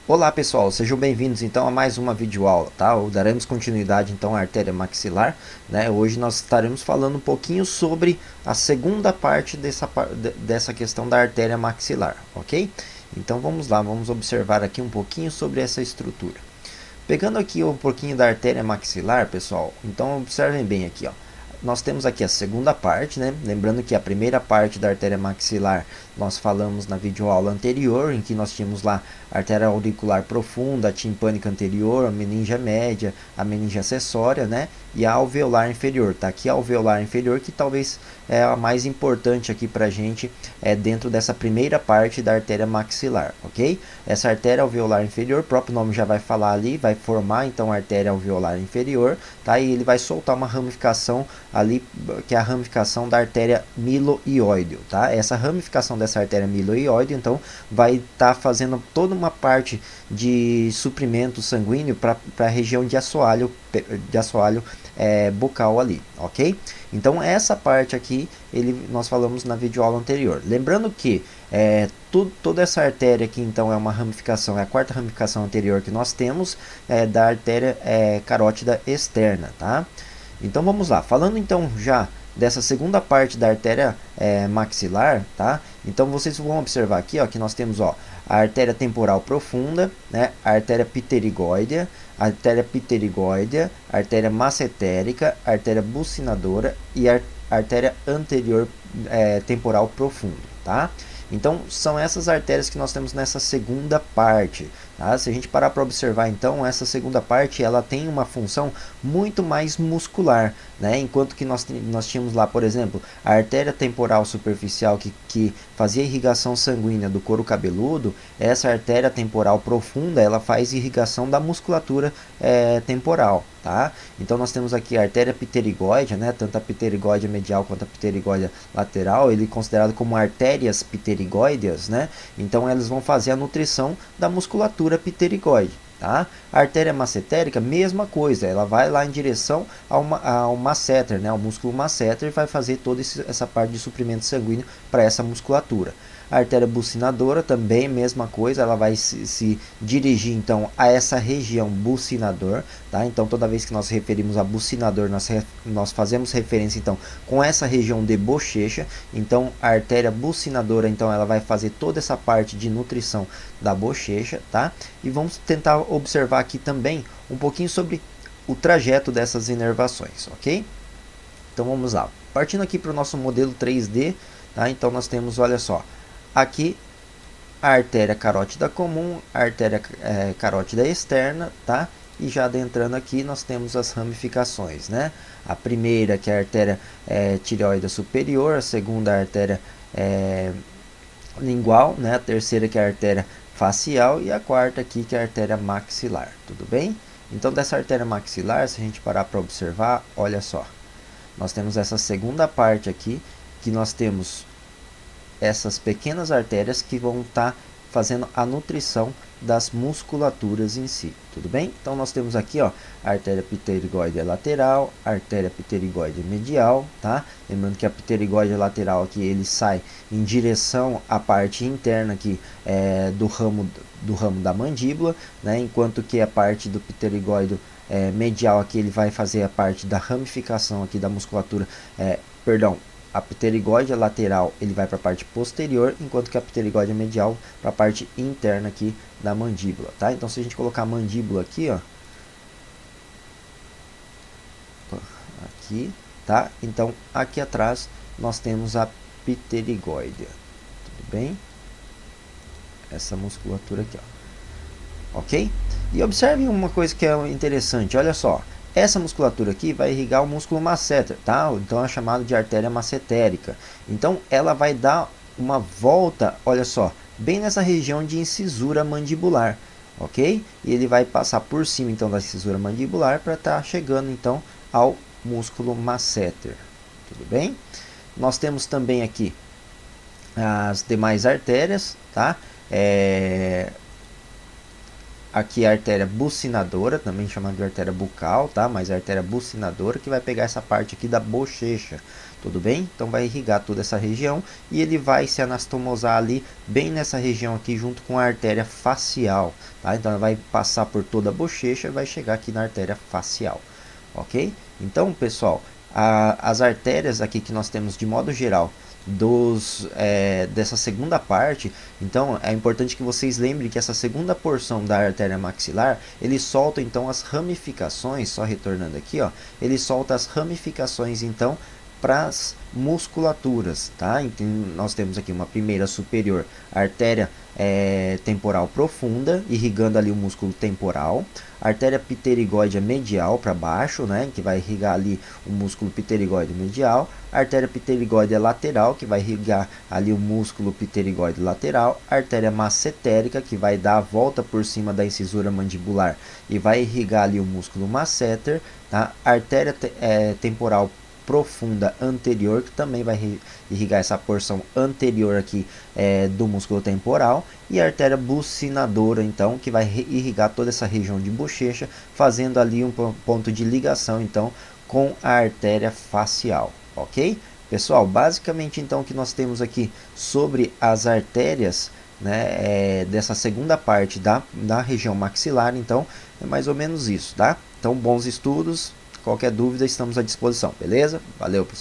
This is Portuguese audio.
Olá pessoal, sejam bem-vindos então a mais uma videoaula, tá? Daremos continuidade então à artéria maxilar, né? Hoje nós estaremos falando um pouquinho sobre a segunda parte dessa questão da artéria maxilar, ok? Então vamos lá, vamos observar aqui um pouquinho sobre essa estrutura. Pegando aqui um pouquinho da artéria maxilar, pessoal, então observem bem aqui, ó. Nós temos aqui a segunda parte, né? Lembrando que a primeira parte da artéria maxilar nós falamos na videoaula anterior, em que nós tínhamos lá a artéria auricular profunda, a timpânica anterior, a meninge média, a meninge acessória, né? E a alveolar inferior. Tá aqui a alveolar inferior, que talvez é a mais importante aqui para a gente dentro dessa primeira parte da artéria maxilar, ok? Essa artéria alveolar inferior, o próprio nome já vai falar ali, vai formar então a artéria alveolar inferior, tá? E ele vai soltar uma ramificação ali, que é a ramificação da artéria miloioide, tá? Essa ramificação dessa artéria miloioide, então, vai estar fazendo toda uma parte de suprimento sanguíneo para a região de assoalho bucal ali, ok? Então essa parte aqui nós falamos na videoaula anterior. Lembrando que toda essa artéria aqui então é uma ramificação, é a quarta ramificação anterior que nós temos da artéria carótida externa, tá? Então vamos lá, falando então já dessa segunda parte da artéria maxilar, tá? Então vocês vão observar aqui, ó, que nós temos, ó, a artéria temporal profunda, né? A artéria pterigóidea, a artéria massetérica, a artéria bucinadora e a artéria anterior temporal profunda, tá? Então são essas artérias que nós temos nessa segunda parte, tá? Se a gente parar para observar, então essa segunda parte ela tem uma função muito mais muscular, né? Enquanto que nós tínhamos lá, por exemplo, a artéria temporal superficial que fazia irrigação sanguínea do couro cabeludo, essa artéria temporal profunda ela faz irrigação da musculatura temporal, tá? Então nós temos aqui a artéria pterigóide, né? Tanto a pterigóide medial quanto a pterigóide lateral, ele é considerado como artérias pterigóideas, né? Então elas vão fazer a nutrição da musculatura pterigóide. Tá? A artéria massetérica, mesma coisa, ela vai lá em direção ao masseter, né? Ao músculo masseter, e vai fazer toda essa parte de suprimento sanguíneo para essa musculatura. A artéria bucinadora também, mesma coisa, ela vai se dirigir então a essa região bucinador, tá? Então toda vez que nós referimos a bucinador, nós fazemos referência então com essa região de bochecha. Então a artéria bucinadora, então ela vai fazer toda essa parte de nutrição da bochecha, tá? E vamos tentar observar aqui também um pouquinho sobre o trajeto dessas inervações, ok? Então vamos lá, partindo aqui para o nosso modelo 3D, tá? Então nós temos, olha só, aqui a artéria carótida comum, a artéria carótida externa, tá? E já adentrando aqui nós temos as ramificações, né? A primeira que é a artéria tireoide superior, a segunda a artéria lingual, né? A terceira que é a artéria facial e a quarta aqui que é a artéria maxilar, tudo bem? Então dessa artéria maxilar, se a gente parar para observar, olha só, nós temos essa segunda parte aqui, que nós temos essas pequenas artérias que vão estar fazendo a nutrição das musculaturas em si, tudo bem? Então nós temos aqui, ó, a artéria pterigóide lateral, a artéria pterigóide medial, tá? Lembrando que a pterigóide lateral aqui ele sai em direção à parte interna aqui do ramo da mandíbula, né? Enquanto que a parte do pterigóide medial aqui ele vai fazer a parte da ramificação aqui da musculatura, a pterigóide lateral ele vai para a parte posterior, enquanto que a pterigóide medial para a parte interna aqui da mandíbula, tá? Então se a gente colocar a mandíbula aqui, ó, aqui, tá? Então aqui atrás nós temos a pterigóide, tudo bem? Essa musculatura aqui, ó, ok? E observe uma coisa que é interessante, olha só. Essa musculatura aqui vai irrigar o músculo masseter, tá? Então é chamado de artéria massetérica. Então ela vai dar uma volta, olha só, bem nessa região de incisura mandibular, ok? E ele vai passar por cima então da incisura mandibular para estar chegando então ao músculo masseter, tudo bem? Nós temos também aqui as demais artérias, tá? aqui a artéria bucinadora, também chamada de artéria bucal, tá? Mas a artéria bucinadora que vai pegar essa parte aqui da bochecha, tudo bem? Então vai irrigar toda essa região e ele vai se anastomosar ali bem nessa região aqui junto com a artéria facial, tá? Então ela vai passar por toda a bochecha e vai chegar aqui na artéria facial, ok? Então, pessoal, as artérias aqui que nós temos de modo geral dessa segunda parte, então é importante que vocês lembrem que essa segunda porção da artéria maxilar, ele solta então as ramificações, só retornando aqui, ó, ele solta as ramificações então para as musculaturas, tá? Então, nós temos aqui uma primeira superior, artéria temporal profunda, irrigando ali o músculo temporal, artéria pterigóide medial para baixo, né, que vai irrigar ali o músculo pterigóide medial, artéria pterigóide lateral, que vai irrigar ali o músculo pterigóide lateral, artéria massetérica, que vai dar a volta por cima da incisura mandibular e vai irrigar ali o músculo masseter, tá? Artéria temporal profunda anterior, que também vai irrigar essa porção anterior aqui do músculo temporal, e a artéria bucinadora, então, que vai irrigar toda essa região de bochecha, fazendo ali um ponto de ligação, então, com a artéria facial, ok? Pessoal, basicamente, então, o que nós temos aqui sobre as artérias, né, dessa segunda parte da região maxilar, então, é mais ou menos isso, tá? Então, bons estudos. Qualquer dúvida, estamos à disposição, beleza? Valeu, pessoal.